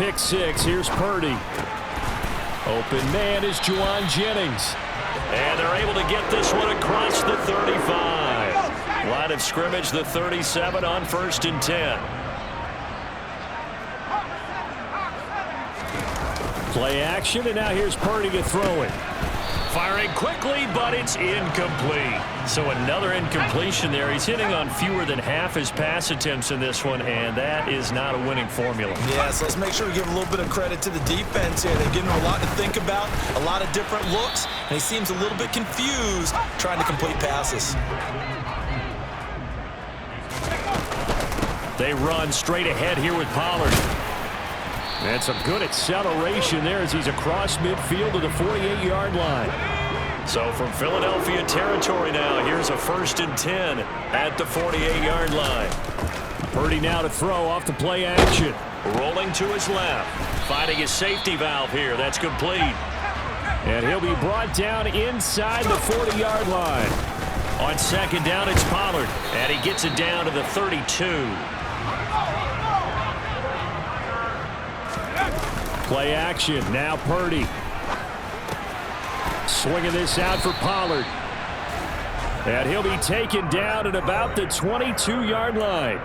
pick six. Here's Purdy. Open man is Juwan Jennings. And they're able to get this one across the 35. Line of scrimmage, the 37 on 1st and 10. Play action, and now here's Purdy to throw it. Firing quickly, but it's incomplete. So another incompletion there. He's hitting on fewer than half his pass attempts in this one, and that is not a winning formula. Yeah, so let's make sure we give a little bit of credit to the defense here. They've given him a lot to think about, a lot of different looks, and he seems a little bit confused trying to complete passes. They run straight ahead here with Pollard. And some good acceleration there as he's across midfield to the 48-yard line. So from Philadelphia territory now, here's a 1st and 10 at the 48-yard line. Purdy now to throw off the play action. Rolling to his left. Finding his safety valve here. That's complete. And he'll be brought down inside the 40-yard line. On 2nd down, it's Pollard. And he gets it down to the 32. Play action. Now Purdy. Swinging this out for Pollard. And he'll be taken down at about the 22-yard line.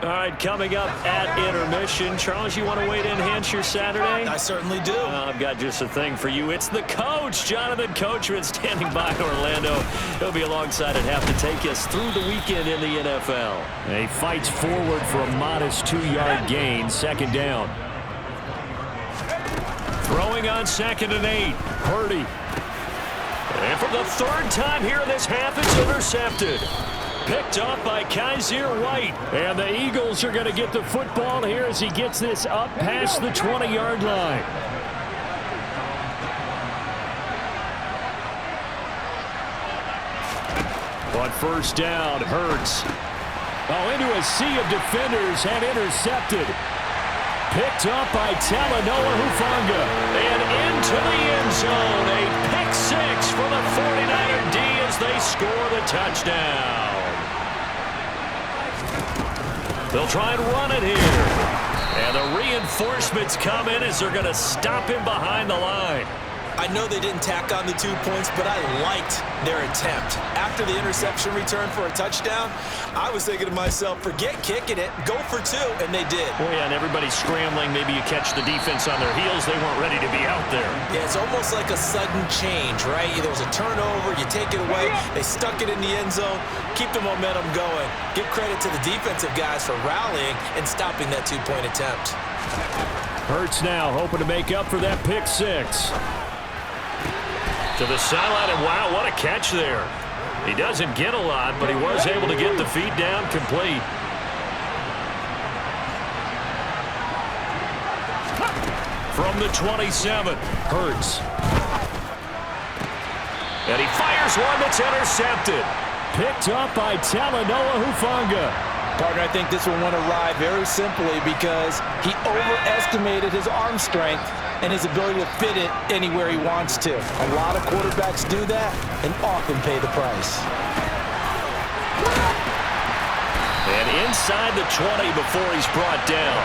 All right, coming up at intermission. Charles, you want to wait to enhance your Saturday? I certainly do. I've got just a thing for you. It's the coach, Jonathan Coachman, standing by in Orlando. He'll be alongside and have to take us through the weekend in the NFL. And he fights forward for a modest 2-yard gain. 2nd down. Throwing on 2nd and 8. Purdy. And for the 3rd time here in this half, it's intercepted. Picked up by Kaiser White. And the Eagles are going to get the football here as he gets this up past the 20-yard line. On 1st down, Hurts. Oh, into a sea of defenders and intercepted. Picked up by Talanoa Hufanga. And into the end zone. A pick six for the 49er D as they score the touchdown. They'll try and run it here. And the reinforcements come in as they're going to stop him behind the line. I know they didn't tack on the 2 points, but I liked their attempt. After the interception return for a touchdown, I was thinking to myself, forget kicking it, go for 2, and they did. Oh, yeah, and everybody's scrambling. Maybe you catch the defense on their heels. They weren't ready to be out there. Yeah, it's almost like a sudden change, right? There was a turnover, you take it away, they stuck it in the end zone, keep the momentum going. Give credit to the defensive guys for rallying and stopping that 2-point attempt. Hurts now hoping to make up for that pick six. To the sideline, and wow, what a catch there. He doesn't get a lot, but he was able to get the feet down complete. From the 27, Hurts. And he fires one that's intercepted. Picked up by Talanoa Hufanga. Partner, I think this one went awry very simply because he overestimated his arm strength and his ability to fit it anywhere he wants to. A lot of quarterbacks do that and often pay the price. And inside the 20 before he's brought down.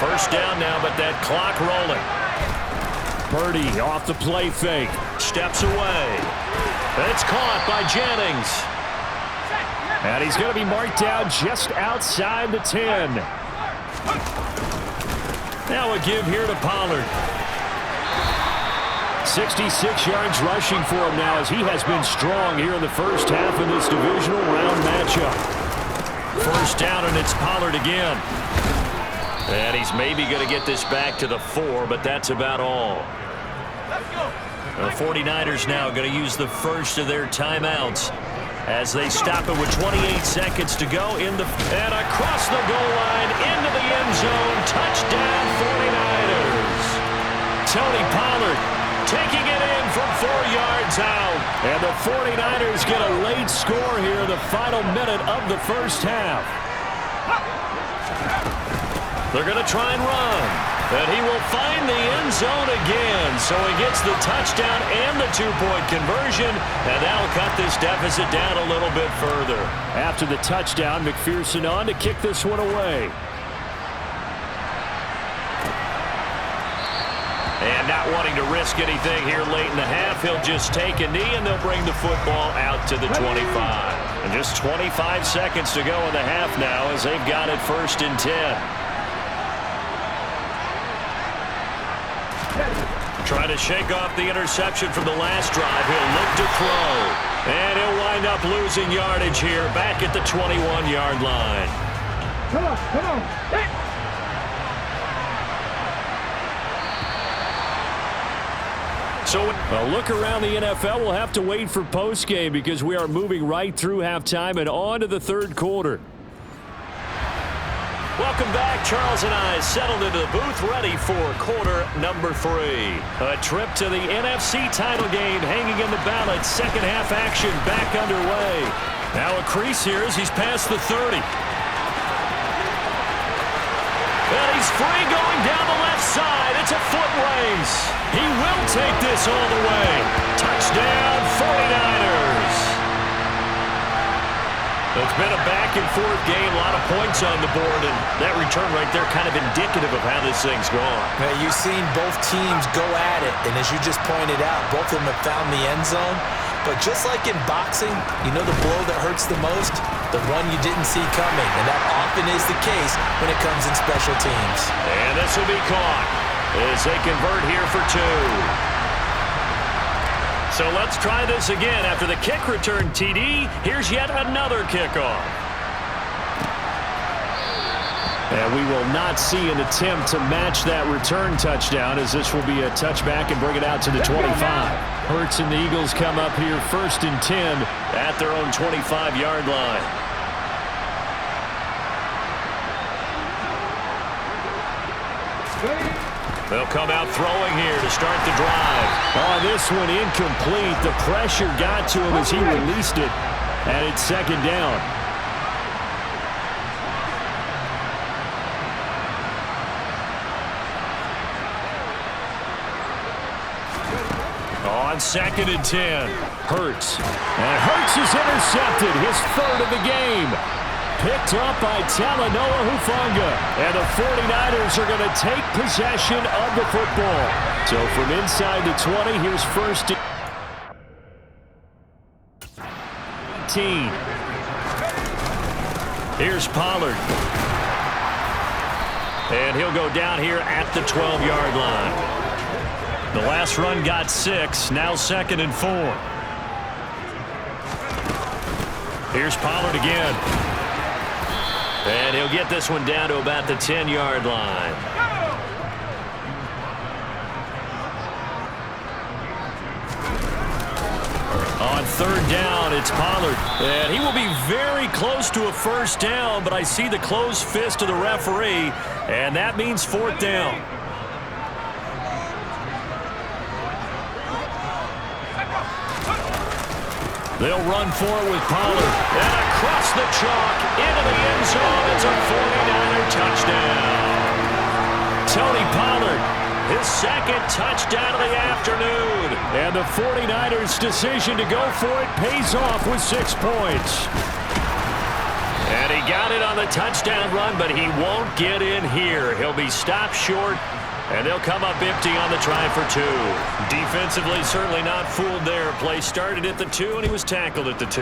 1st down now, but that clock rolling. Purdy off the play fake. Steps away. It's caught by Jennings. And he's going to be marked down just outside the 10. Now a give here to Pollard. 66 yards rushing for him now as he has been strong here in the first half of this divisional round matchup. 1st down, and it's Pollard again. And he's maybe going to get this back to the 4, but that's about all. The 49ers now going to use the first of their timeouts as they stop it with 28 seconds to go and across the goal line into the end zone. Touchdown 49ers. Tony Pollard taking it in from 4 yards out. And the 49ers get a late score here in the final minute of the first half. They're going to try and run. And he will find the end zone again. So he gets the touchdown and the 2-point conversion. And that'll cut this deficit down a little bit further. After the touchdown, McPherson on to kick this one away. not wanting to risk anything here late in the half, he'll just take a knee, and they'll bring the football out to the 25. And just 25 seconds to go in the half now as they've got it 1st and 10. Trying to shake off the interception from the last drive. He'll look to throw. And he'll wind up losing yardage here back at the 21-yard line. Come on. So a look around the NFL. We'll have to wait for postgame because we are moving right through halftime and on to the 3rd quarter. Welcome back. Charles and I settled into the booth ready for quarter number 3. A trip to the NFC title game hanging in the balance. Second half action back underway. Now a crease here as he's past the 30. And he's free going down the left side. It's a foot race. He will take this all the way. Touchdown 49ers. It's been a back-and-forth game, a lot of points on the board, and that return right there kind of indicative of how this thing's gone. Now, you've seen both teams go at it, and as you just pointed out, both of them have found the end zone. But just like in boxing, you know the blow that hurts the most? The one you didn't see coming, and that often is the case when it comes in special teams. And this will be caught as they convert here for 2. So let's try this again. After the kick return TD, here's yet another kickoff. And we will not see an attempt to match that return touchdown, as this will be a touchback and bring it out to the 25. Hurts and the Eagles come up here 1st and 10 at their own 25-yard line. They'll come out throwing here to start the drive. Oh, this one incomplete. The pressure got to him as he released it, and it's 2nd down. On 2nd and 10, Hurts. And Hurts is intercepted, his 3rd of the game. Picked up by Talanoa Hufanga. And the 49ers are going to take possession of the football. So from inside the 20, here's 1st and 18. Here's Pollard. And he'll go down here at the 12-yard line. The last run got 6, now 2nd and 4. Here's Pollard again. And he'll get this one down to about the 10-yard line. On 3rd down, it's Pollard. And he will be very close to a 1st down, but I see the closed fist of the referee, and that means 4th down. They'll run forward with Pollard. And across the chalk, into the end zone. It's a 49er touchdown. Tony Pollard, his 2nd touchdown of the afternoon. And the 49ers' decision to go for it pays off with 6 points. And he got it on the touchdown run, but he won't get in here. He'll be stopped short. And they'll come up empty on the try for 2. Defensively, certainly not fooled there. Play started at the 2, and he was tackled at the 2.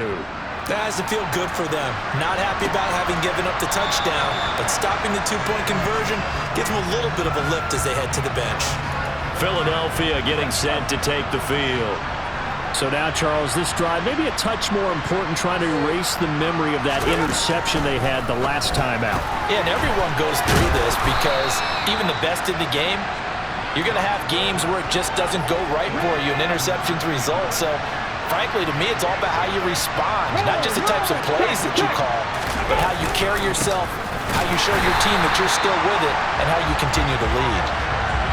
That has to feel good for them. Not happy about having given up the touchdown, but stopping the 2-point conversion gives them a little bit of a lift as they head to the bench. Philadelphia getting set to take the field. So now, Charles, this drive maybe a touch more important, trying to erase the memory of that interception they had the last time out. Yeah, and everyone goes through this because even the best in the game, you're going to have games where it just doesn't go right for you, and interceptions result. So, frankly, to me, it's all about how you respond, not just the types of plays that you call, but how you carry yourself, how you show your team that you're still with it, and how you continue to lead.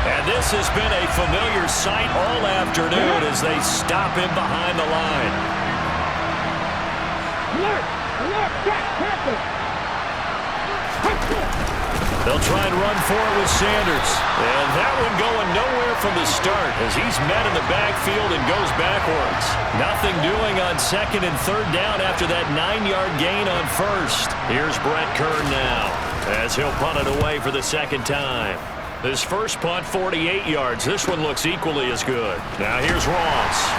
And this has been a familiar sight all afternoon as they stop him behind the line. They'll try and run for it with Sanders. And that one going nowhere from the start as he's met in the backfield and goes backwards. Nothing doing on 2nd and 3rd down after that 9-yard gain on 1st. Here's Brett Kern now as he'll punt it away for the 2nd time. His first punt, 48 yards. This one looks equally as good. Now here's Ross.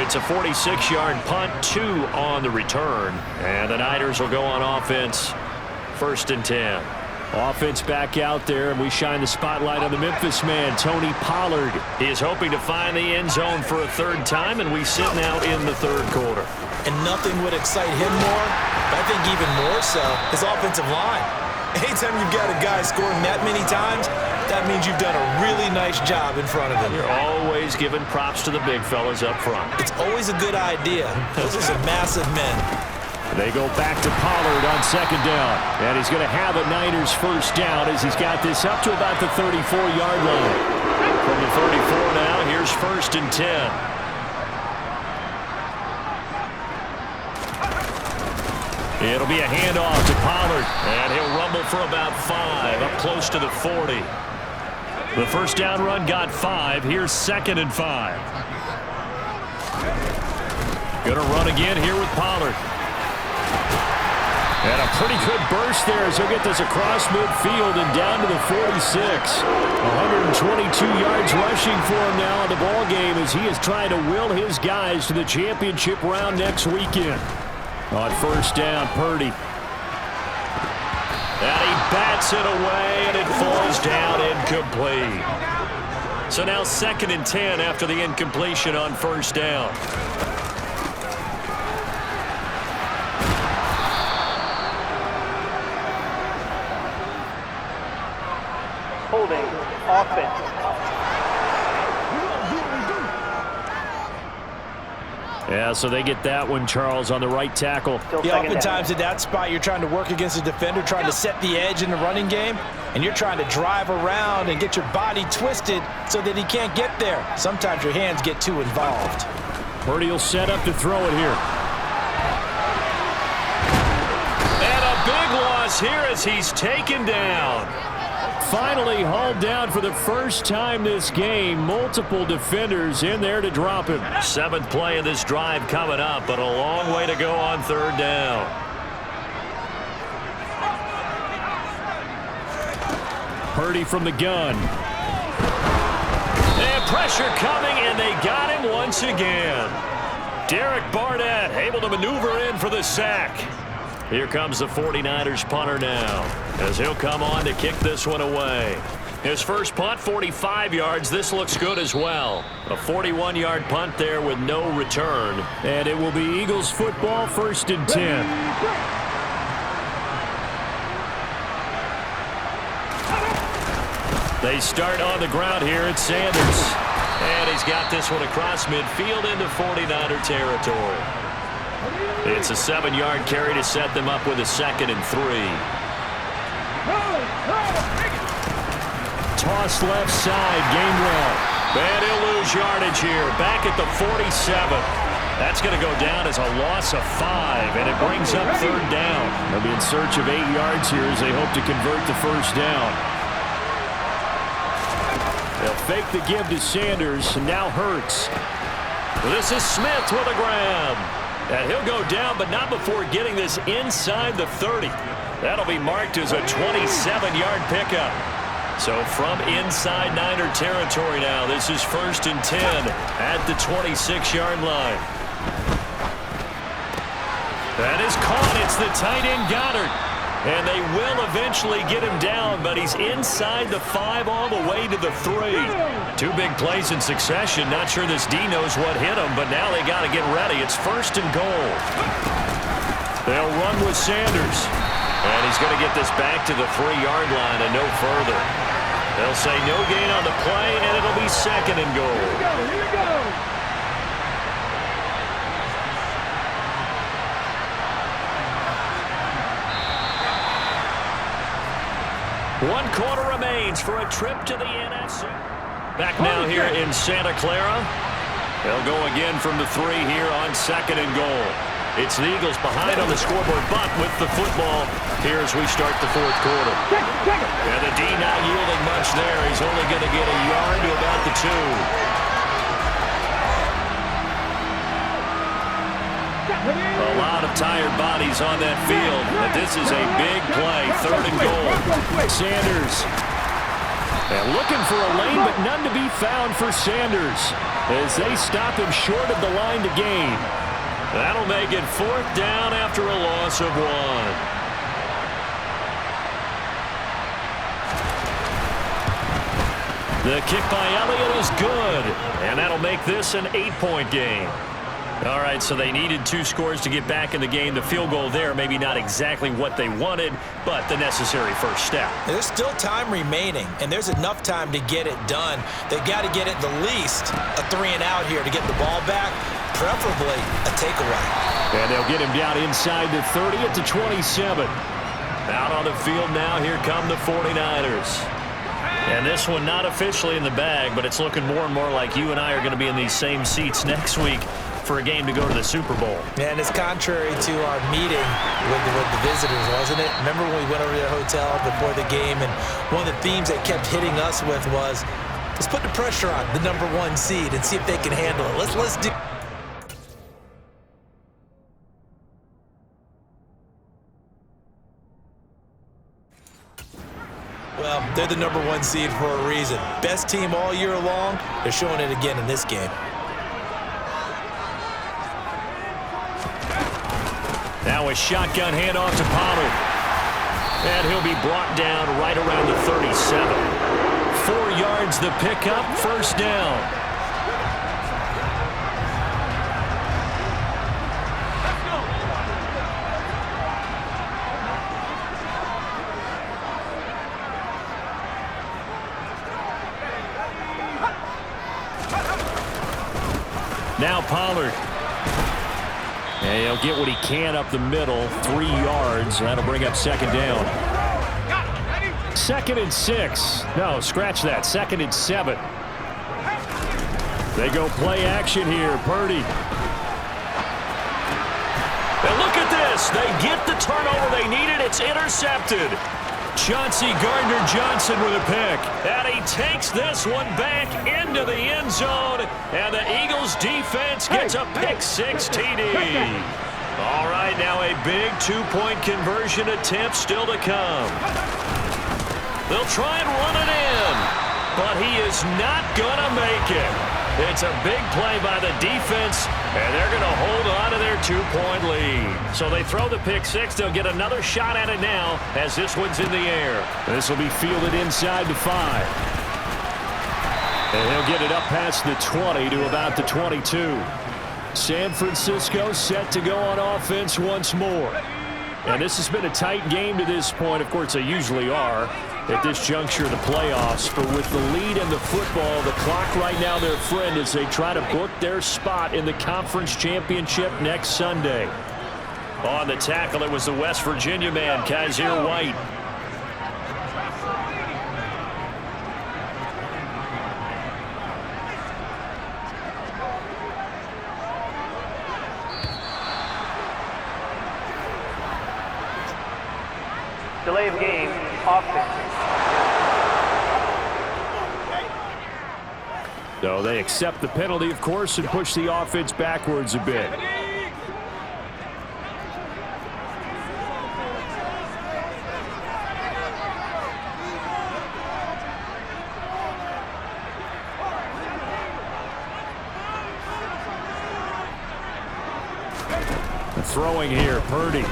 It's a 46-yard punt, 2 on the return. And the Niners will go on offense, 1st and 10. Offense back out there, and we shine the spotlight on the Memphis man, Tony Pollard. He is hoping to find the end zone for a 3rd time, and we sit now in the 3rd quarter. And nothing would excite him more, but I think even more so, his offensive line. Anytime you've got a guy scoring that many times, that means you've done a really nice job in front of him. You're always giving props to the big fellas up front. It's always a good idea. Those are some massive men. They go back to Pollard on 2nd down. And he's going to have a Niners 1st down as he's got this up to about the 34-yard line. From the 34 now, here's 1st and 10. It'll be a handoff to Pollard, and he'll rumble for about 5, up close to the 40. The 1st down run got 5. Here's 2nd and 5. Gonna run again here with Pollard. And a pretty good burst there as he'll get this across midfield and down to the 46. 122 yards rushing for him now in the ball game as he is trying to will his guys to the championship round next weekend. On 1st down, Purdy. And he bats it away, and it falls down incomplete. So now 2nd and 10 after the incompletion on 1st down. Holding offense. Yeah, so they get that one, Charles, on the right tackle. Yeah, oftentimes at that spot, you're trying to work against a defender, trying to set the edge in the running game, and you're trying to drive around and get your body twisted so that he can't get there. Sometimes your hands get too involved. Purdy will set up to throw it here. And a big loss here as he's taken down. Finally hauled down for the 1st time this game. Multiple defenders in there to drop him. 7th play of this drive coming up, but a long way to go on 3rd down. Purdy from the gun. And pressure coming, and they got him once again. Derek Barnett able to maneuver in for the sack. Here comes the 49ers punter now, as he'll come on to kick this one away. His first punt, 45 yards. This looks good as well. A 41-yard punt there with no return. And it will be Eagles football, 1st and 10. They start on the ground here at Sanders. And he's got this one across midfield into 49er territory. It's a 7-yard carry to set them up with a 2nd and 3. Toss left side, gain well. And he'll lose yardage here, back at the 47. That's going to go down as a loss of 5, and it brings up 3rd down. They'll be in search of 8 yards here as they hope to convert the 1st down. They'll fake the give to Sanders, and now Hurts. This is Smith with a grab. And he'll go down, but not before getting this inside the 30. That'll be marked as a 27-yard pickup. So from inside Niner territory now, this is 1st and 10 at the 26-yard line. That is caught. It's the tight end Goddard. And they will eventually get him down, but he's inside the 5 all the way to the 3. 2 big plays in succession. Not sure this D knows what hit him, but now they got to get ready. It's 1st and goal. They'll run with Sanders. And he's going to get this back to the 3-yard line and no further. They'll say no gain on the play, and it'll be 2nd and goal. Here we go. 1 quarter remains for a trip to the NFC. Back now here in Santa Clara. They'll go again from the 3 here on 2nd and goal. It's the Eagles behind on the scoreboard, but with the football here as we start the 4th quarter. And the D not yielding much there. He's only going to get a yard to about the 2. A lot of tired bodies on that field, but this is a big play. 3rd and goal. Sanders And looking for a lane, but none to be found for Sanders as they stop him short of the line to gain. That'll make it 4th down after a loss of 1. The kick by Elliott is good, and that'll make this an 8-point game. All right, so they needed 2 scores to get back in the game. The field goal there, maybe not exactly what they wanted, but the necessary first step. There's still time remaining, and there's enough time to get it done. They've got to get it the least a 3-and-out here to get the ball back, preferably a takeaway. And they'll get him down inside the 30 at the 27. Out on the field now, here come the 49ers. And this one not officially in the bag, but it's looking more and more like you and I are going to be in these same seats next week for a game to go to the Super Bowl. And it's contrary to our meeting with the visitors, wasn't it? Remember when we went over to the hotel before the game, and one of the themes they kept hitting us with was, let's put the pressure on the #1 seed and see if they can handle it. Let's do. Well, they're the #1 seed for a reason. Best team all year long. They're showing it again in this game. Now a shotgun handoff to Pollard. And he'll be brought down right around the 37. 4 yards the pickup, 1st down. Now Pollard. And he'll get what he can up the middle, 3 yards. That'll bring up 2nd down. 2nd and 6. No, scratch that. 2nd and 7. They go play action here. Purdy. And look at this. They get the turnover they needed. It's intercepted. Chauncey Gardner-Johnson with a pick. And he takes this one back into the end zone. And the Eagles defense gets a pick-6 TD. All right, now a big 2-point conversion attempt still to come. They'll try and run it in, but he is not going to make it. It's a big play by the defense, and they're going to hold on to their 2-point lead. So they throw the pick-6. They'll get another shot at it now as this one's in the air. This will be fielded inside the 5. And he'll get it up past the 20 to about the 22. San Francisco set to go on offense once more. And this has been a tight game to this point. Of course, they usually are at this juncture of the playoffs. But with the lead in the football, the clock right now their friend as they try to book their spot in the conference championship next Sunday. On the tackle, it was the West Virginia man, Kaiser White. Delay of game, offense. So they accept the penalty, of course, and push the offense backwards a bit. Throwing here, Purdy.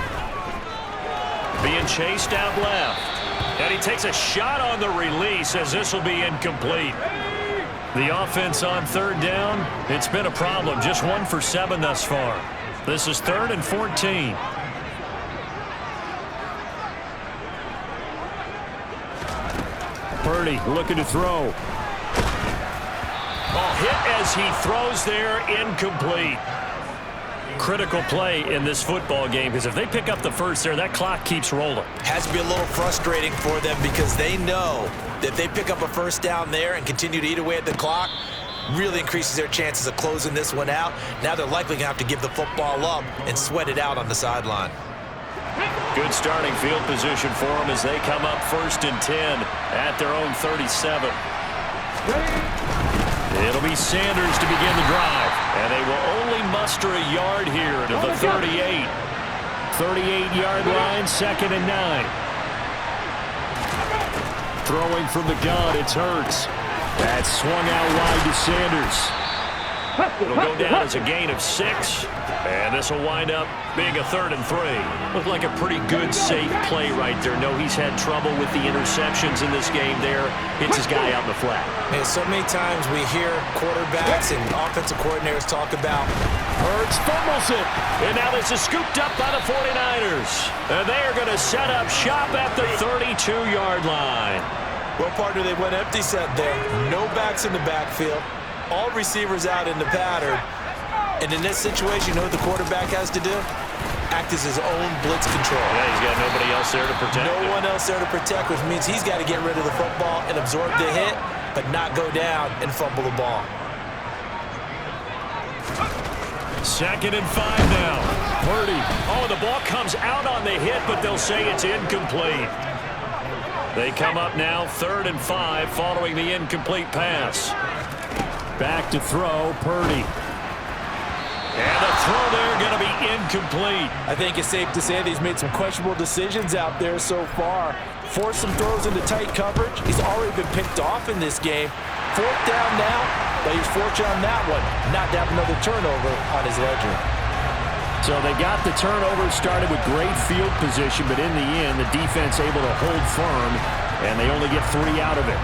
Being chased out left. And he takes a shot on the release as this will be incomplete. The offense on 3rd down, it's been a problem. Just 1 for 7 thus far. This is 3rd and 14. Purdy looking to throw. Ball hit as he throws there, incomplete. Critical play in this football game because if they pick up the first there, that clock keeps rolling. Has to be a little frustrating for them because they know that if they pick up a 1st down there and continue to eat away at the clock, really increases their chances of closing this one out. Now they're likely going to have to give the football up and sweat it out on the sideline. Good starting field position for them as they come up 1st and 10 at their own 37. It'll be Sanders to begin the drive, and they will only muster a yard here to the 38. 38-yard line, 2nd and 9. Throwing from the gun, it's Hurts. That's swung out wide to Sanders. It'll go down as a gain of 6. And this will wind up being a 3rd and 3. Looked like a pretty good, safe play right there. No, he's had trouble with the interceptions in this game there. Hits his guy out in the flat. Man, so many times we hear quarterbacks and offensive coordinators talk about Hurts fumbles it. And now this is scooped up by the 49ers. And they are going to set up shop at the 32-yard line. Well, partner, they went empty set there. No backs in the backfield. All receivers out in the pattern. And in this situation, you know what the quarterback has to do? Act as his own blitz control. Yeah, he's got nobody else there to protect him. No one else there to protect, which means he's got to get rid of the football and absorb the hit, but not go down and fumble the ball. 2nd and 5 now. Purdy. Oh, the ball comes out on the hit, but they'll say it's incomplete. They come up now 3rd and 5 following the incomplete pass. Back to throw, Purdy. And the throw there going to be incomplete. I think it's safe to say that he's made some questionable decisions out there so far. Forced some throws into tight coverage. He's already been picked off in this game. 4th down now, but he's fortunate on that one not to have another turnover on his ledger. So they got the turnover, started with great field position, but in the end, the defense able to hold firm, and they only get 3 out of it.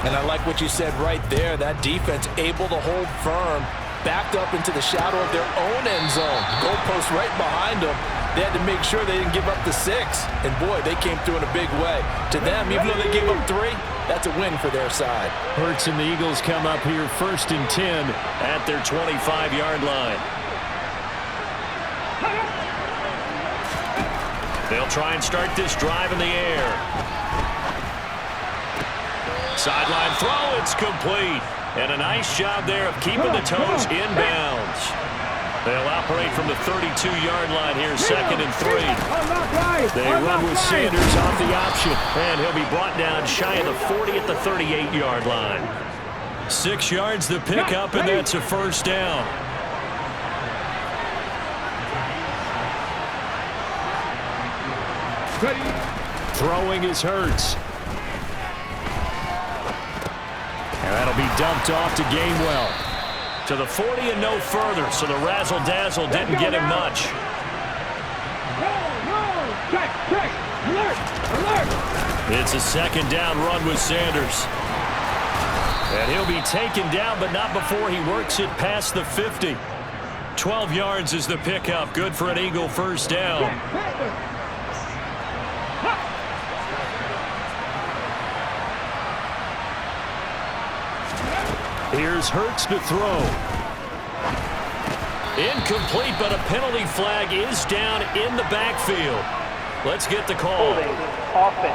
And I like what you said right there. That defense able to hold firm, backed up into the shadow of their own end zone. Goalpost right behind them. They had to make sure they didn't give up the 6. And, boy, they came through in a big way. To them, even though they gave up 3, that's a win for their side. Hurts and the Eagles come up here 1st and 10 at their 25-yard line. They'll try and start this drive in the air. Sideline throw, it's complete. And a nice job there of keeping the toes inbounds. They'll operate from the 32-yard line here, 2nd and 3. They run with Sanders off the option. And he'll be brought down shy of the 40 at the 38-yard line. 6 yards the pickup, and that's a 1st down. Throwing is Hurts. And that'll be dumped off to Gainwell. To the 40 and no further, so the razzle-dazzle didn't get him much. It's a 2nd down run with Sanders. And he'll be taken down, but not before he works it past the 50. 12 yards is the pickup. Good for an Eagle 1st down. Here's Hurts to throw. Incomplete, but a penalty flag is down in the backfield. Let's get the call. Offense.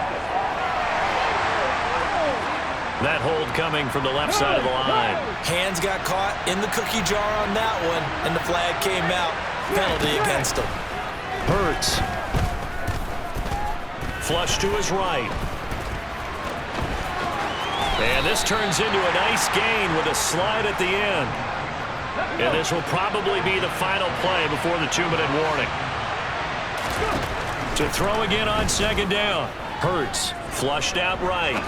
That hold coming from the left side of the line. Hands got caught in the cookie jar on that one, and the flag came out. Penalty against him. Hurts. Flush to his right. And this turns into a nice gain with a slide at the end. And this will probably be the final play before the 2-minute warning. To throw again on 2nd down. Hurts flushed out right.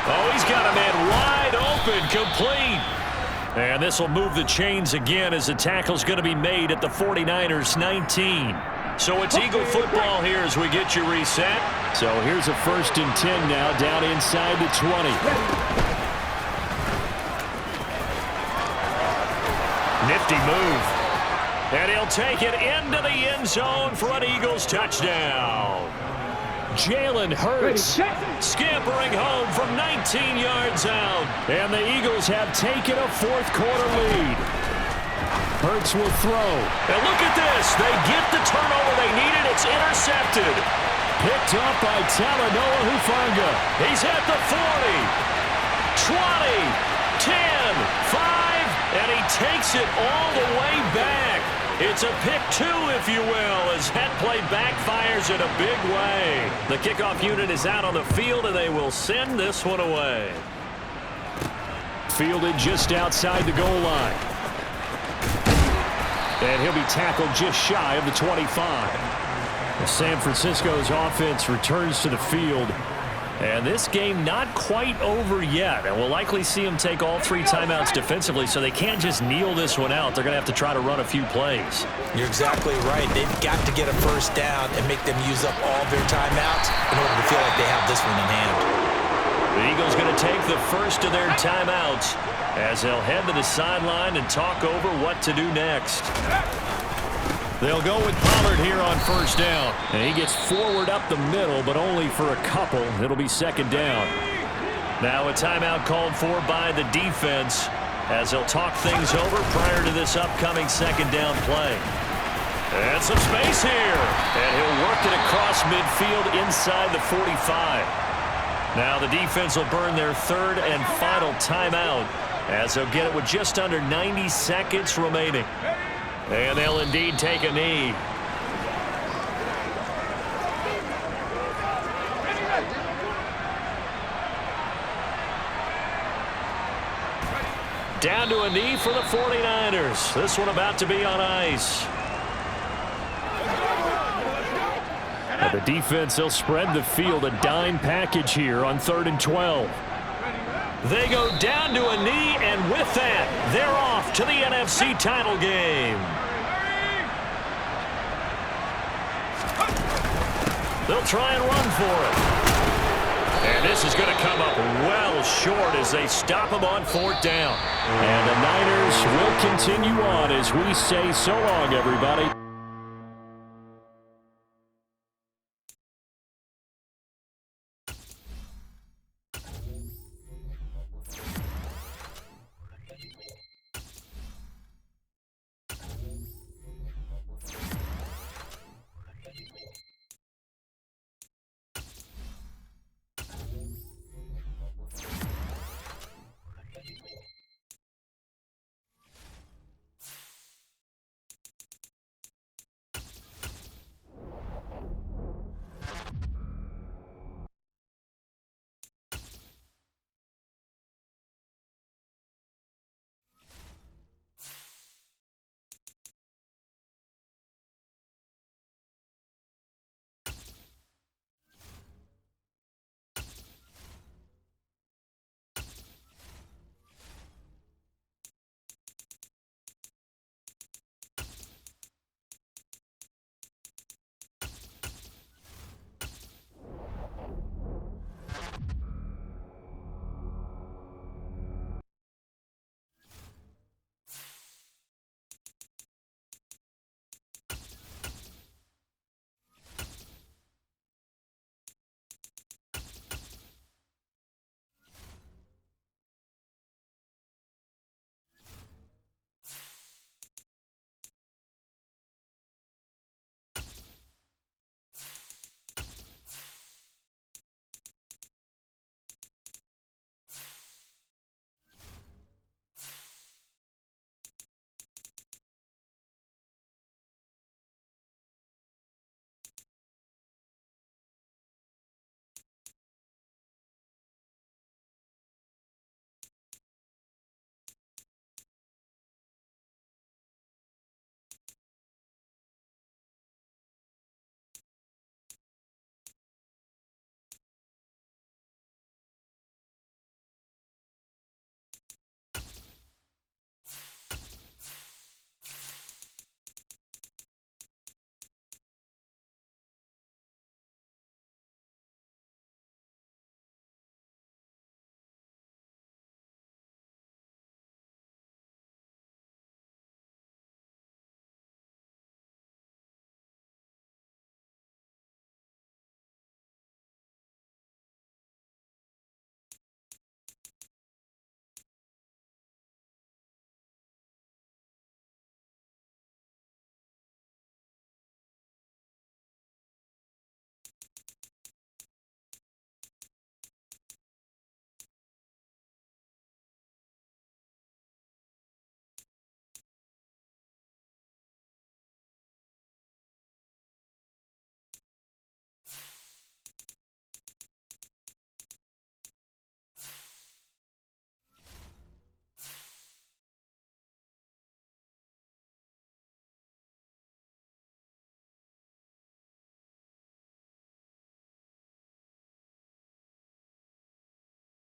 Oh, he's got a man wide open, complete. And this will move the chains again as the tackle's going to be made at the 49ers 19. So it's Eagle football here as we get you reset. So here's a 1st and 10 now down inside the 20. Nifty move. And he'll take it into the end zone for an Eagles touchdown. Jalen Hurts scampering home from 19 yards out. And the Eagles have taken a 4th quarter lead. Hurts will throw. And look at this. They get the turnover they needed. It's intercepted. Picked up by Talanoa Hufanga. He's at the 40, 20, 10, 5, and he takes it all the way back. It's a pick 2, if you will, as that play backfires in a big way. The kickoff unit is out on the field, and they will send this one away. Fielded just outside the goal line. And he'll be tackled just shy of the 25. San Francisco's offense returns to the field. And this game not quite over yet, and we'll likely see them take all 3 timeouts defensively, so they can't just kneel this one out. They're going to have to try to run a few plays. You're exactly right. They've got to get a first down and make them use up all their timeouts in order to feel like they have this one in hand. The Eagles going to take the first of their timeouts as they'll head to the sideline and talk over what to do next. They'll go with Pollard here on first down. And he gets forward up the middle, but only for a couple. It'll be second down. Now a timeout called for by the defense as they'll talk things over prior to this upcoming second down play. And some space here. And he'll work it across midfield inside the 45. Now the defense will burn their third and final timeout as they'll get it with just under 90 seconds remaining. And they'll indeed take a knee. Down to a knee for the 49ers. This one about to be on ice. And the defense, they'll spread the field, a dime package here on 3rd and 12. They go down to a knee, and with that, they're off to the NFC title game. They'll try and run for it. And this is going to come up well short as they stop him on 4th down. And the Niners will continue on as we say so long, everybody.